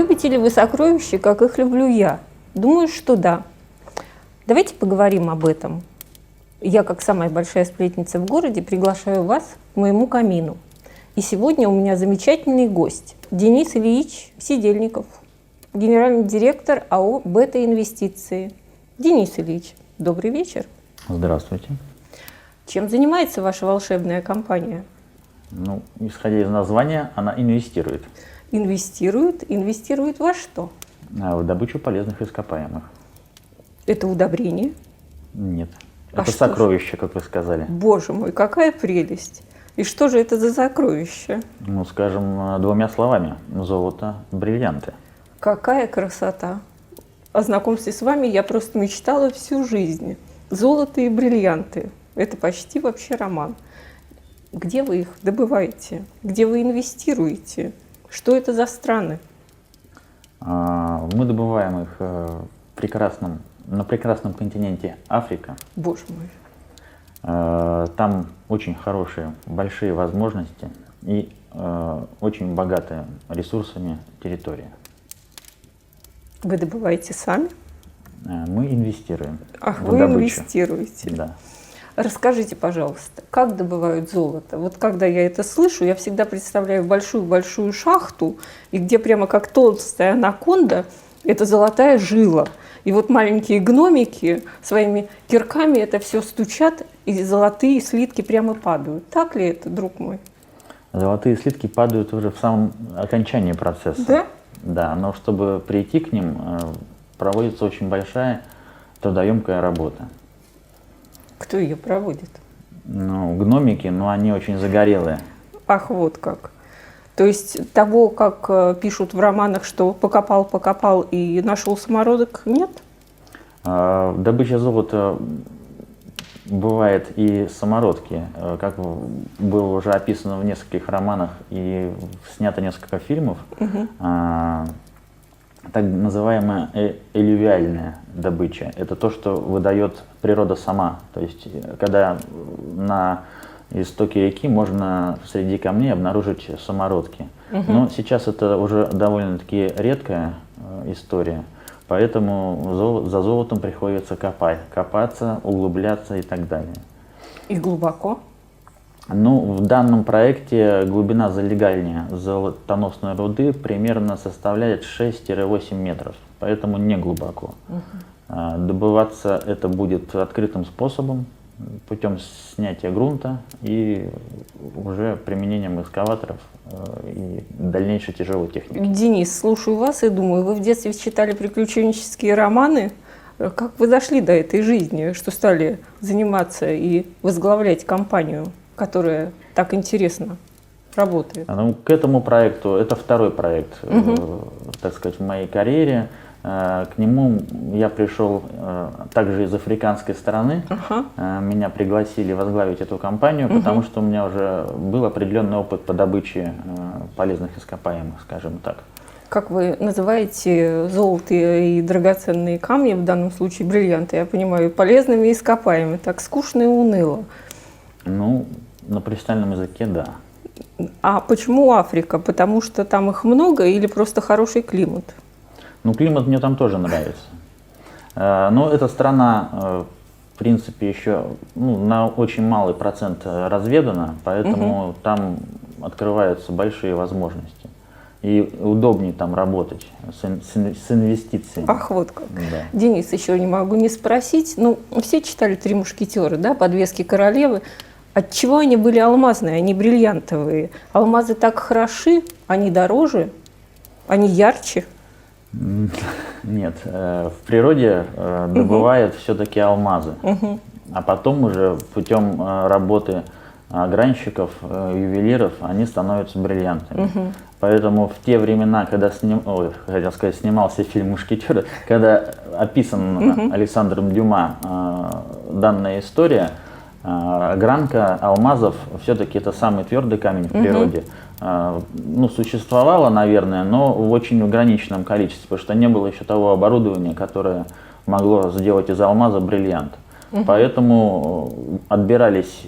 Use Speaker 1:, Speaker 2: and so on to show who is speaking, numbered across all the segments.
Speaker 1: Любите ли вы сокровища, как их люблю я? Думаю, что да. Давайте поговорим об этом. Я, как самая большая сплетница в городе, приглашаю вас к моему камину. И сегодня у меня замечательный гость Денис Ильич Сидельников, генеральный директор АО «Бета-инвестиции». Денис Ильич, добрый вечер.
Speaker 2: Здравствуйте.
Speaker 1: Чем занимается ваша волшебная компания?
Speaker 2: Ну, исходя из названия, она инвестирует.
Speaker 1: Инвестирует? Инвестирует во что?
Speaker 2: В добычу полезных ископаемых.
Speaker 1: Это удобрение?
Speaker 2: Нет.
Speaker 1: А
Speaker 2: Это
Speaker 1: что же?
Speaker 2: сокровище, как вы сказали.
Speaker 1: Боже мой, какая прелесть! И что же это за сокровище?
Speaker 2: Ну, скажем, двумя словами. Золото, бриллианты.
Speaker 1: Какая красота! О знакомстве с вами я просто мечтала всю жизнь. Золото и бриллианты. Это почти вообще роман. Где вы их добываете? Где вы инвестируете? Что это за страны?
Speaker 2: Мы добываем их на прекрасном континенте Африка.
Speaker 1: Боже мой.
Speaker 2: Там очень хорошие, большие возможности и очень богатая ресурсами территория.
Speaker 1: Вы добываете сами?
Speaker 2: Мы инвестируем
Speaker 1: Ах,
Speaker 2: в
Speaker 1: вы
Speaker 2: добычу.
Speaker 1: инвестируете.
Speaker 2: Да.
Speaker 1: Расскажите, пожалуйста, как добывают золото? Вот когда я это слышу, я всегда представляю большую-большую шахту, и где прямо как толстая анаконда, это золотая жила. И вот маленькие гномики своими кирками это все стучат, и золотые слитки прямо падают. Так ли это, друг мой?
Speaker 2: Золотые слитки падают уже в самом окончании процесса.
Speaker 1: Да?
Speaker 2: Да, но чтобы прийти к ним, проводится очень большая трудоемкая работа.
Speaker 1: Кто ее проводит?
Speaker 2: Ну, гномики, но они очень загорелые.
Speaker 1: Ах, вот как. То есть того, как пишут в романах, что покопал и нашел самородок, нет?
Speaker 2: Добыча золота бывает и самородки, как было уже описано в нескольких романах и снято несколько фильмов. Так называемая элювиальная добыча. Это то, что выдает природа сама. То есть, когда на истоке реки можно среди камней обнаружить самородки. Но сейчас это уже довольно-таки редкая история, поэтому за золотом приходится копаться, углубляться и так далее.
Speaker 1: И глубоко?
Speaker 2: Ну, в данном проекте глубина залегания золотоносной руды примерно составляет 6-8 метров, поэтому не глубоко. Добываться это будет открытым способом, путем снятия грунта и уже применением экскаваторов и дальнейшей тяжелой техники.
Speaker 1: Денис, слушаю вас и думаю, вы в детстве читали приключенческие романы. Как вы дошли до этой жизни, что стали заниматься и возглавлять компанию, которая так интересно работает?
Speaker 2: Ну, к этому проекту, это второй проект, так сказать, в моей карьере. К нему я пришел также из африканской страны. Меня пригласили возглавить эту компанию, потому что у меня уже был определенный опыт по добыче полезных ископаемых, скажем так.
Speaker 1: Как вы называете золото и драгоценные камни, в данном случае бриллианты, я понимаю, полезными ископаемыми, так скучно и уныло.
Speaker 2: Ну, на профессиональном языке, да.
Speaker 1: А почему Африка? Потому что там их много или просто хороший климат?
Speaker 2: Ну, климат мне там тоже нравится. Но эта страна, в принципе, еще на очень малый процент разведана, поэтому там открываются большие возможности. И удобнее там работать с инвестициями.
Speaker 1: Ах, вот как.
Speaker 2: Да.
Speaker 1: Денис, еще не могу не спросить. Ну, все читали «Три мушкетера», да, «Подвески королевы». Отчего они были алмазные, а не бриллиантовые? Алмазы так хороши, они дороже, они ярче.
Speaker 2: Нет, в природе добывают все-таки алмазы, а потом уже путем работы гранщиков, ювелиров, они становятся бриллиантами. Поэтому в те времена, когда снимался фильм «Мушкетеры», когда описан Александром Дюма данная история, гранка алмазов все-таки это самый твердый камень в природе. Ну, существовало, наверное, но в очень ограниченном количестве, потому что не было еще того оборудования, которое могло сделать из алмаза бриллиант. Поэтому отбирались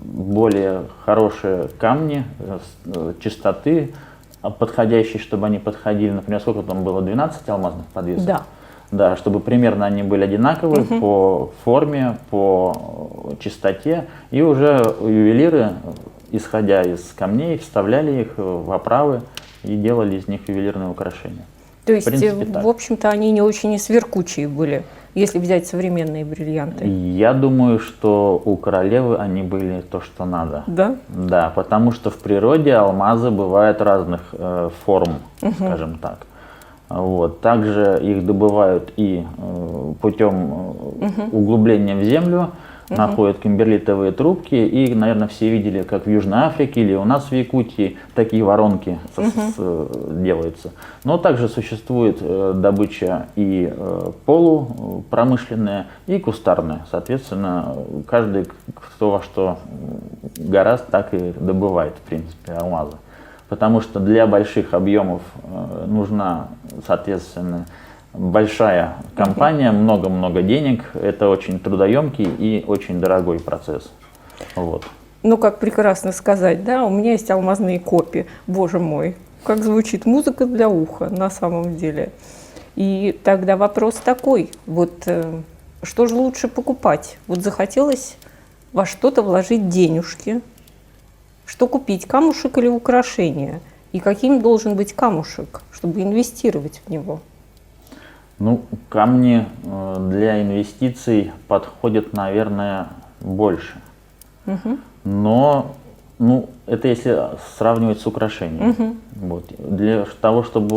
Speaker 2: более хорошие камни, чистоты, подходящий, чтобы они подходили, например, сколько там было, 12 алмазных подвесов?
Speaker 1: Да.
Speaker 2: Да, чтобы примерно они были одинаковые по форме, по чистоте, и уже ювелиры, исходя из камней, вставляли их в оправы и делали из них ювелирные украшения.
Speaker 1: То есть,
Speaker 2: принципе, так.
Speaker 1: в общем-то, они не очень и сверкучие были, если взять современные бриллианты.
Speaker 2: Я думаю, что у королевы они были то, что надо.
Speaker 1: Да?
Speaker 2: Да, потому что в природе алмазы бывают разных форм, скажем так. Вот. Также их добывают и путем углубления в землю, находят кимберлитовые трубки, и, наверное, все видели, как в Южной Африке или у нас в Якутии такие воронки делаются. Но также существует добыча и полупромышленная, и кустарная. Соответственно, каждый, кто во что горазд, так и добывает, в принципе, алмазы. Потому что для больших объемов нужна, соответственно, большая компания, много-много денег. Это очень трудоемкий и очень дорогой процесс. Вот.
Speaker 1: Ну, как прекрасно сказать, да, у меня есть алмазные копии, боже мой, как звучит музыка для уха на самом деле. И тогда вопрос такой, вот что же лучше покупать? Вот захотелось во что-то вложить денежки, что купить, камушек или украшение? И каким должен быть камушек, чтобы инвестировать в него?
Speaker 2: Ну, камни для инвестиций подходят, наверное, больше. Но, это если сравнивать с украшениями. Вот. Для того, чтобы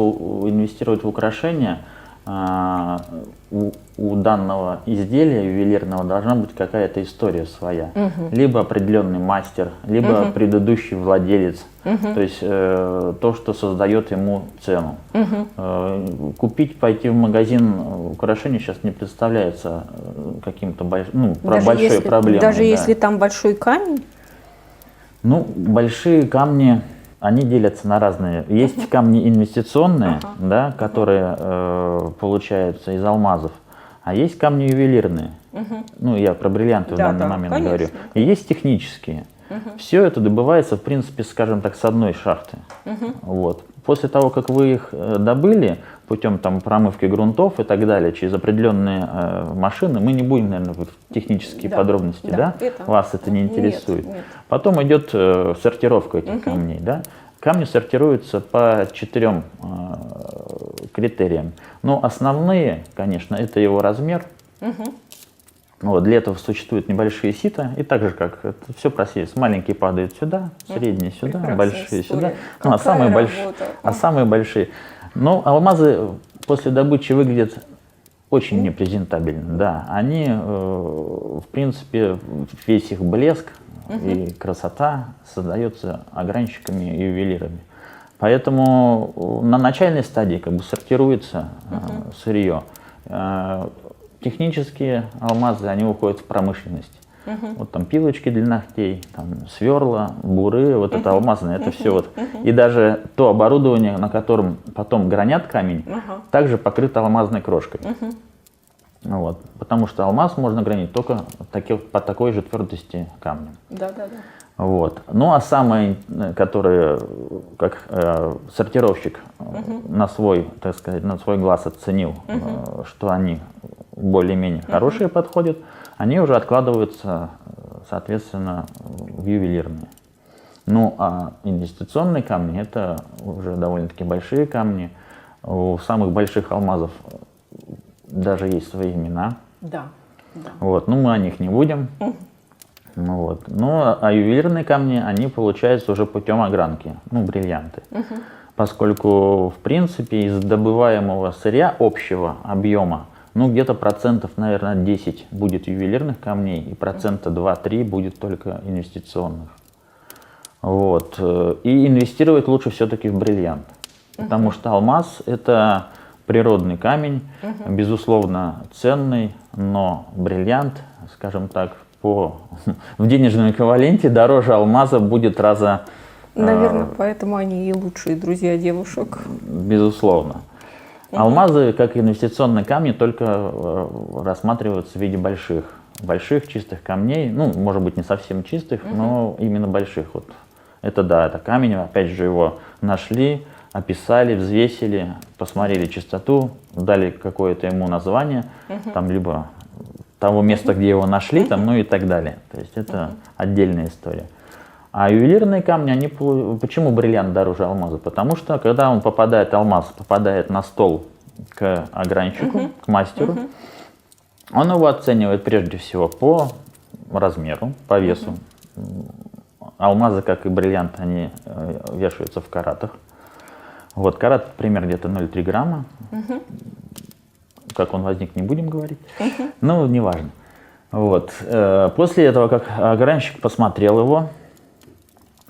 Speaker 2: инвестировать в украшения, у данного изделия ювелирного должна быть какая-то история своя. Либо определенный мастер, либо предыдущий владелец. То есть то, что создает ему цену. Купить, пойти в магазин украшений сейчас не представляется каким-то большой проблемой.
Speaker 1: Даже если там большой камень?
Speaker 2: Ну, большие камни, они делятся на разные. Есть камни инвестиционные, да, которые получаются из алмазов, а есть камни ювелирные. Ну, я про бриллианты в данный момент говорю. И есть технические. Все это добывается, в принципе, скажем так, с одной шахты. Вот. После того, как вы их добыли путем там промывки грунтов и так далее, через определенные машины, мы не будем, наверное, в технические подробности, да? Вас это не интересует.
Speaker 1: Нет.
Speaker 2: Потом идет сортировка этих камней, да? Камни сортируются по 4 критериям. Но основные, конечно, это его размер. Вот, для этого существуют небольшие сита, и так же, как это все просеется. Маленькие падают сюда, средние сюда, большие сюда. Ну, а самые большие. Но алмазы после добычи выглядят очень непрезентабельно. Да. Они, в принципе, весь их блеск и красота создается огранщиками и ювелирами. Поэтому на начальной стадии как бы сортируется сырье. Технические алмазы, они уходят в промышленность. Вот там пилочки для ногтей, там сверла, буры, вот это алмазное, это все вот. И даже то оборудование, на котором потом гранят камень, также покрыто алмазной крошкой. Вот. Потому что алмаз можно гранить только по такой же твердости камня. Вот. Ну а самое, которое как сортировщик на свой, так сказать, на свой глаз оценил, что они более-менее хорошие подходят, они уже откладываются, соответственно, в ювелирные. Ну а инвестиционные камни — это уже довольно-таки большие камни. У самых больших алмазов даже есть свои имена. Вот. Ну мы о них не будем. Вот. Ну, а ювелирные камни, они получаются уже путем огранки, бриллианты. Поскольку, в принципе, из добываемого сырья общего объема, где-то процентов, наверное, 10 будет ювелирных камней, и процента 2-3 будет только инвестиционных. Вот. И инвестировать лучше все-таки в бриллиант, потому что алмаз — это природный камень, безусловно, ценный, но бриллиант, скажем так, в денежном эквиваленте дороже алмаза будет раза...
Speaker 1: Наверное, поэтому они и лучшие друзья девушек.
Speaker 2: Безусловно. Алмазы, как и инвестиционные камни, только рассматриваются в виде больших чистых камней. Ну, может быть, не совсем чистых, но именно больших. Вот. Это да, это камень, опять же, его нашли, описали, взвесили, посмотрели чистоту, дали какое-то ему название, там либо того места, где его нашли, там, ну и так далее. То есть это отдельная история. А ювелирные камни, они почему бриллиант дороже алмаза? Потому что когда алмаз попадает на стол к огранщику, к мастеру, он его оценивает прежде всего по размеру, по весу. Алмазы, как и бриллианты, они вешаются в каратах. Вот, карат, примерно где-то 0,3 грамма. Как он возник, не будем говорить. Ну, неважно. Вот. После этого, как огранщик посмотрел его,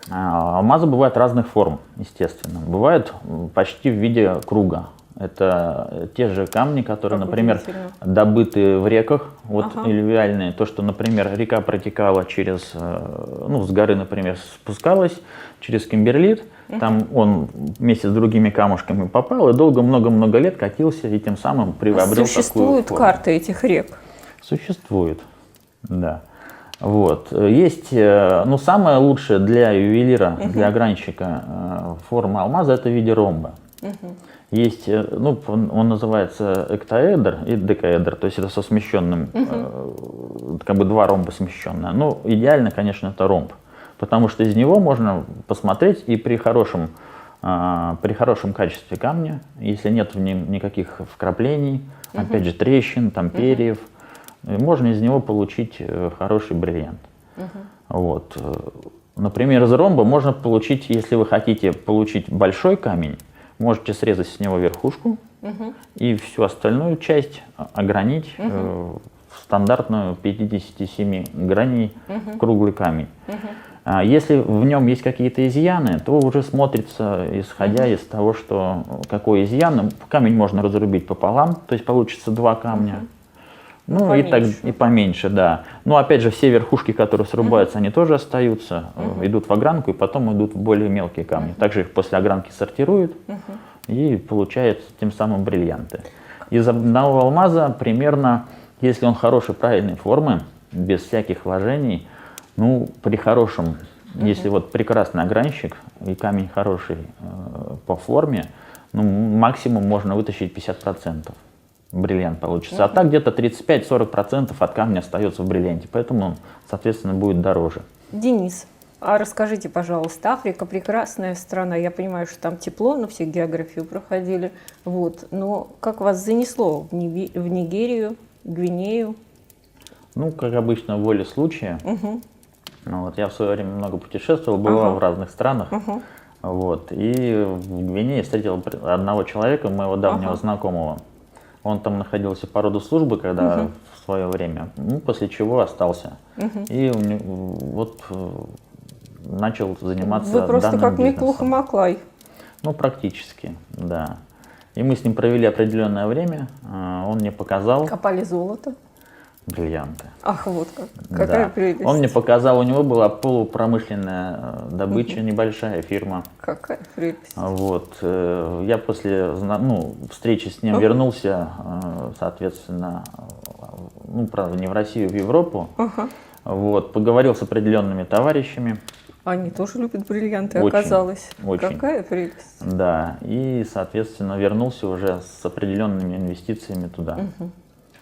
Speaker 2: алмазы бывают разных форм, естественно. Бывают почти в виде круга. Это те же камни, которые, например, добыты в реках, вот аллювиальные. То, что, например, река протекала через, ну, с горы, например, спускалась через кимберлит, там он вместе с другими камушками попал и долго, много-много лет катился и тем самым приобрел такую форму.
Speaker 1: Существуют карты этих рек?
Speaker 2: Существует, да. Вот. Есть, ну, самое лучшее для ювелира, для огранщика форма алмаза — это в виде ромба. Есть, ну, он называется эктаэдр и декаэдр, то есть это со смещенным, как бы два ромба смещенные. Ну, идеально, конечно, это ромб, потому что из него можно посмотреть и при хорошем качестве камня, если нет в нем никаких вкраплений, опять же трещин, там перьев, можно из него получить хороший бриллиант. Вот. Например, из ромба можно получить, если вы хотите получить большой камень, можете срезать с него верхушку и всю остальную часть огранить в стандартную 57 граней круглый камень. Если в нем есть какие-то изъяны, то уже смотрится, исходя из того, что какой изъян. Камень можно разрубить пополам, то есть получится два камня. Ну поменьше. И поменьше, да. Но опять же, все верхушки, которые срубаются, они тоже остаются, идут в огранку и потом идут в более мелкие камни. Также их после огранки сортируют и получают тем самым бриллианты. Из одного алмаза примерно, если он хорошей, правильной формы, без всяких вложений, ну, при хорошем, если вот прекрасный огранщик и камень хороший по форме, ну, максимум можно вытащить 50%. Бриллиант получится. А так где-то 35-40% от камня остается в бриллианте, поэтому он, соответственно, будет дороже.
Speaker 1: Денис, а расскажите, пожалуйста, Африка прекрасная страна, я понимаю, что там тепло, но все географию проходили, вот, но как вас занесло в Нигерию, Гвинею? Ну,
Speaker 2: как обычно, в воле случая. Ну, вот, я в свое время много путешествовал, бывал в разных странах. Вот, и в Гвинее встретил одного человека, моего давнего знакомого. Он там находился по роду службы, когда в свое время, ну, после чего остался. И вот начал заниматься данным бизнесом. Вы просто как Миклуха Маклай. Ну, практически, да. И мы с ним провели определенное время, он мне показал...
Speaker 1: Копали золото?
Speaker 2: Бриллианты.
Speaker 1: Ах, вот как. Какая прелесть.
Speaker 2: Он мне показал, у него была полупромышленная добыча, небольшая фирма.
Speaker 1: Какая прелесть.
Speaker 2: Вот. Я после встречи с ним вернулся, соответственно, ну, правда, не в Россию, в Европу. Вот. Поговорил с определенными товарищами.
Speaker 1: Они тоже любят бриллианты, очень, оказалось.
Speaker 2: Очень.
Speaker 1: Какая прелесть.
Speaker 2: Да. И, соответственно, вернулся уже с определенными инвестициями туда.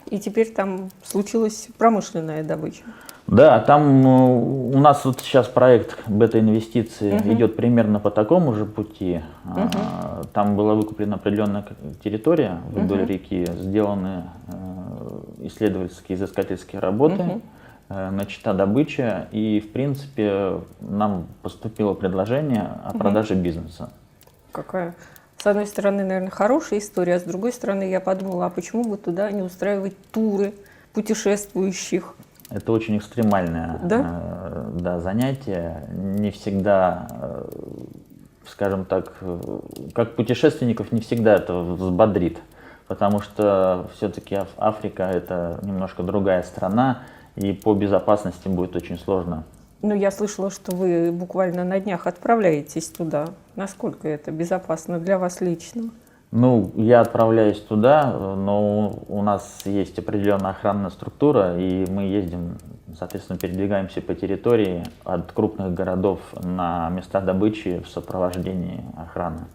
Speaker 1: И теперь там случилась промышленная добыча.
Speaker 2: Да, там у нас вот сейчас проект бета-инвестиции идет примерно по такому же пути. Там была выкуплена определенная территория вдоль реки, сделаны исследовательские, изыскательские работы, начата добыча, и в принципе нам поступило предложение о продаже бизнеса. Какая?
Speaker 1: С одной стороны, наверное, хорошая история, а с другой стороны, я подумала, а почему бы туда не устраивать туры путешествующих?
Speaker 2: Это очень экстремальное занятие. Не всегда, скажем так, как путешественников, не всегда это взбодрит, потому что все-таки Африка — это немножко другая страна, и по безопасности будет очень сложно.
Speaker 1: Ну, я слышала, что вы буквально на днях отправляетесь туда. Насколько это безопасно для вас лично?
Speaker 2: Ну, я отправляюсь туда, но у нас есть определенная охранная структура, и мы ездим, соответственно, передвигаемся по территории от крупных городов на места добычи в сопровождении охраны.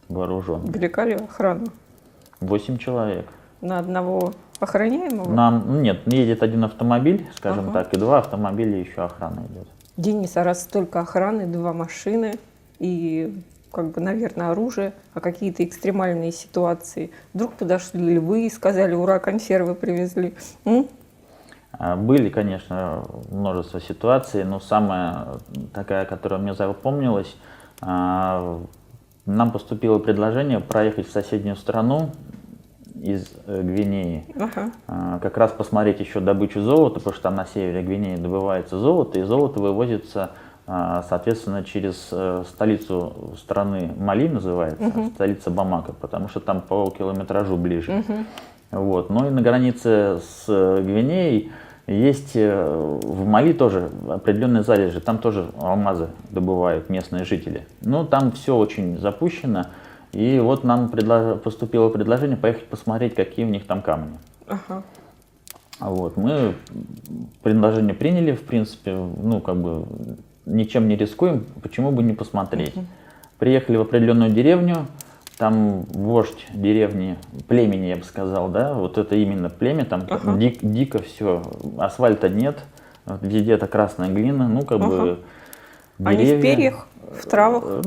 Speaker 2: вооруженных.
Speaker 1: Велика ли охрана?
Speaker 2: 8 человек.
Speaker 1: На одного охраняемого?
Speaker 2: Нет, едет один автомобиль, скажем
Speaker 1: Ага.
Speaker 2: так, и 2 автомобиля еще охрана идет.
Speaker 1: Денис, а раз столько охраны, 2 машины и, наверное, оружие, а какие-то экстремальные ситуации? Вдруг туда шли львы и сказали, ура, консервы привезли?
Speaker 2: Были, конечно, множество ситуаций, но самая такая, которая мне запомнилась, нам поступило предложение проехать в соседнюю страну из Гвинеи,
Speaker 1: Ага.
Speaker 2: как раз посмотреть еще добычу золота, потому что там на севере Гвинеи добывается золото, и золото вывозится, соответственно, через столицу страны Мали, называется, столица Бамако, потому что там по километражу ближе. Вот. Но и на границе с Гвинеей есть в Мали тоже определенные залежи, там тоже алмазы добывают местные жители. Но там все очень запущено, и вот нам поступило предложение поехать посмотреть, какие у них там камни.
Speaker 1: Ага.
Speaker 2: Вот. Мы предложение приняли, в принципе, ничем не рискуем, почему бы не посмотреть. Приехали в определенную деревню, там вождь деревни, племени, я бы сказал, да, вот это именно племя, там дико все, асфальта нет, везде это красная глина, деревья.
Speaker 1: Они в перьях, в травах?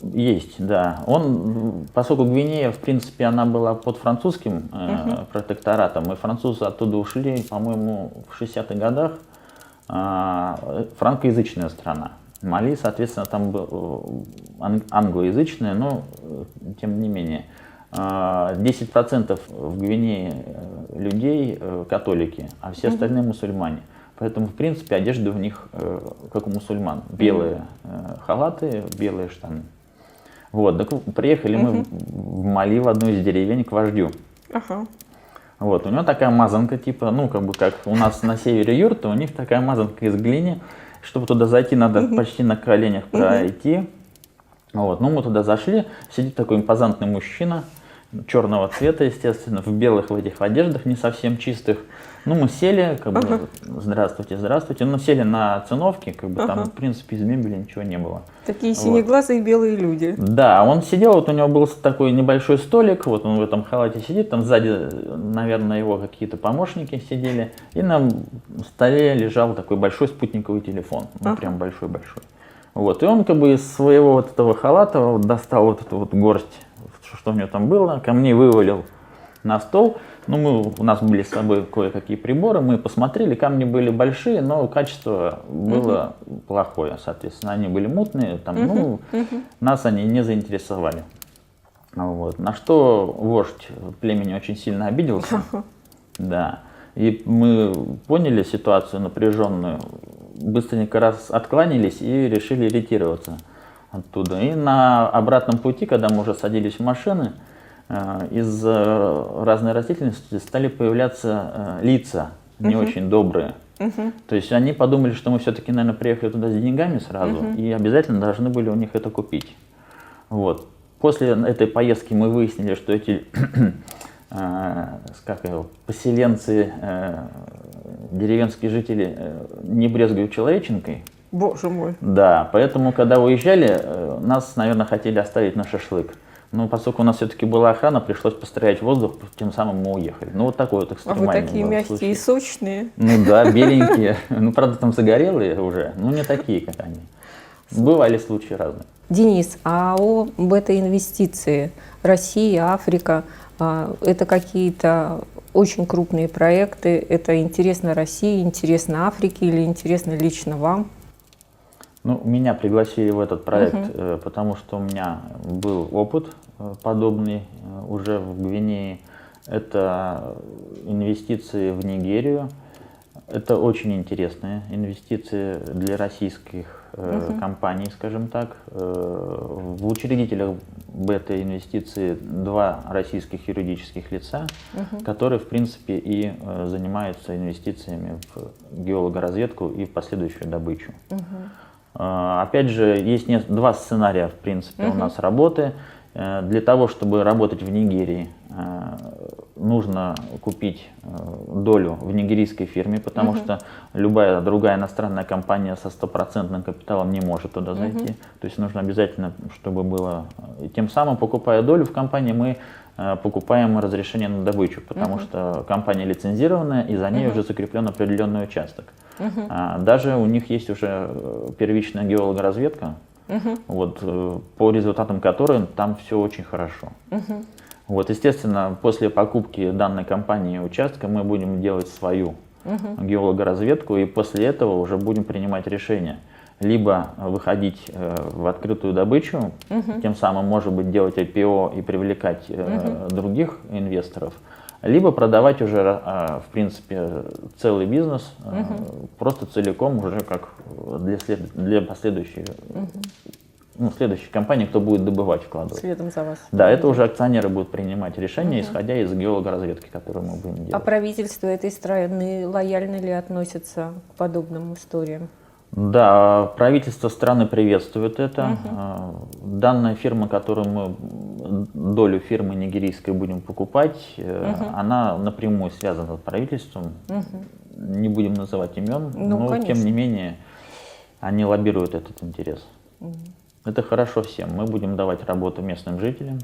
Speaker 2: Есть, да. Поскольку Гвинея, в принципе, она была под французским протекторатом, и французы оттуда ушли, по-моему, в 60-х годах, франкоязычная страна. Мали, соответственно, там был англоязычная, но тем не менее. 10% в Гвинее людей католики, а все остальные мусульмане. Поэтому, в принципе, одежда у них как у мусульман. Белые халаты, белые штаны. Вот, так приехали мы в Мали, в одну из деревень, к вождю.
Speaker 1: Ага.
Speaker 2: Вот, у него такая мазанка, типа, как у нас на севере юрта, у них такая мазанка из глины. Чтобы туда зайти, надо почти на коленях пройти. Вот. Мы туда зашли, сидит такой импозантный мужчина, черного цвета, естественно, в белых в этих одеждах, не совсем чистых. Мы сели, здравствуйте, здравствуйте, сели на циновки, там, в принципе, из мебели ничего не было.
Speaker 1: Такие синеглазые белые люди.
Speaker 2: Да, он сидел, вот у него был такой небольшой столик, вот он в этом халате сидит, там сзади, наверное, его какие-то помощники сидели, и на столе лежал такой большой спутниковый телефон, прям большой-большой. Вот, и он из своего вот этого халата достал вот эту вот горсть, что у него там было, ко мне вывалил на стол. У нас были с собой кое-какие приборы, мы посмотрели, камни были большие, но качество было плохое, соответственно, они были мутные, нас они не заинтересовали. Вот. На что вождь племени очень сильно обиделся, да, и мы поняли ситуацию напряженную, быстренько раз откланялись и решили ретироваться оттуда. И на обратном пути, когда мы уже садились в машины, из разной растительности стали появляться лица не очень добрые. То есть они подумали, что мы все-таки, наверное, приехали туда с деньгами сразу и обязательно должны были у них это купить. Вот. После этой поездки мы выяснили, что эти поселенцы, деревенские жители не брезгуют человеченкой.
Speaker 1: Боже мой.
Speaker 2: Да, поэтому, когда уезжали, нас, наверное, хотели оставить на шашлык. Но поскольку у нас все-таки была охрана, пришлось пострелять в воздух, тем самым мы уехали. Вот такой вот экстремальный.
Speaker 1: А вы такие мягкие случай. И сочные.
Speaker 2: Да, беленькие. Правда, там загорелые уже, но не такие, как они. Бывали случаи разные.
Speaker 1: Денис, а об этой инвестиции Россия, Африка, это какие-то очень крупные проекты? Это интересно России, интересно Африке или интересно лично вам?
Speaker 2: Меня пригласили в этот проект, потому что у меня был опыт подобный уже в Гвинее. Это инвестиции в Нигерию. Это очень интересные инвестиции для российских компаний, скажем так. В учредителях этой инвестиции 2 российских юридических лица, которые, в принципе, и занимаются инвестициями в геологоразведку и в последующую добычу. Опять же, есть 2 сценария, в принципе, у нас работы. Для того, чтобы работать в Нигерии, нужно купить долю в нигерийской фирме, потому что любая другая иностранная компания со стопроцентным капиталом не может туда зайти. То есть нужно обязательно, чтобы было... И тем самым, покупая долю в компании, мы покупаем разрешение на добычу, потому что компания лицензированная, и за ней уже закреплен определенный участок. Даже у них есть уже первичная геологоразведка, вот, по результатам которой там все очень хорошо. Вот, естественно, после покупки данной компании участка мы будем делать свою геологоразведку, и после этого уже будем принимать решение. Либо выходить в открытую добычу, тем самым, может быть, делать IPO и привлекать других инвесторов, либо продавать уже, в принципе, целый бизнес, просто целиком уже как для последующей, следующей компании, кто будет добывать, вкладывать.
Speaker 1: Следом за вас.
Speaker 2: Да, это уже акционеры будут принимать решения, исходя из геологоразведки, которую мы будем делать.
Speaker 1: А правительство этой страны лояльно ли относится к подобным историям?
Speaker 2: Да, правительство страны приветствует это. Данная фирма, которую мы, долю фирмы нигерийской будем покупать, она напрямую связана с правительством. Не будем называть имен, но
Speaker 1: конечно.
Speaker 2: тем не менее они лоббируют этот интерес. Это хорошо всем. Мы будем давать работу местным жителям.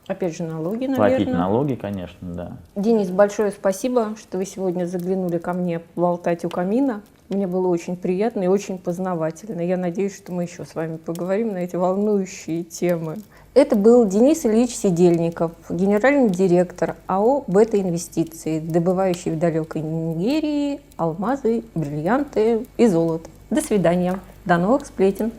Speaker 1: Опять же, налоги, наверное.
Speaker 2: Платить налоги, конечно, да.
Speaker 1: Денис, большое спасибо, что вы сегодня заглянули ко мне болтать у камина. Мне было очень приятно и очень познавательно. Я надеюсь, что мы еще с вами поговорим на эти волнующие темы. Это был Денис Ильич Сидельников, генеральный директор АО «Бета-инвестиции», добывающий в далекой Нигерии алмазы, бриллианты и золото. До свидания. До новых сплетен.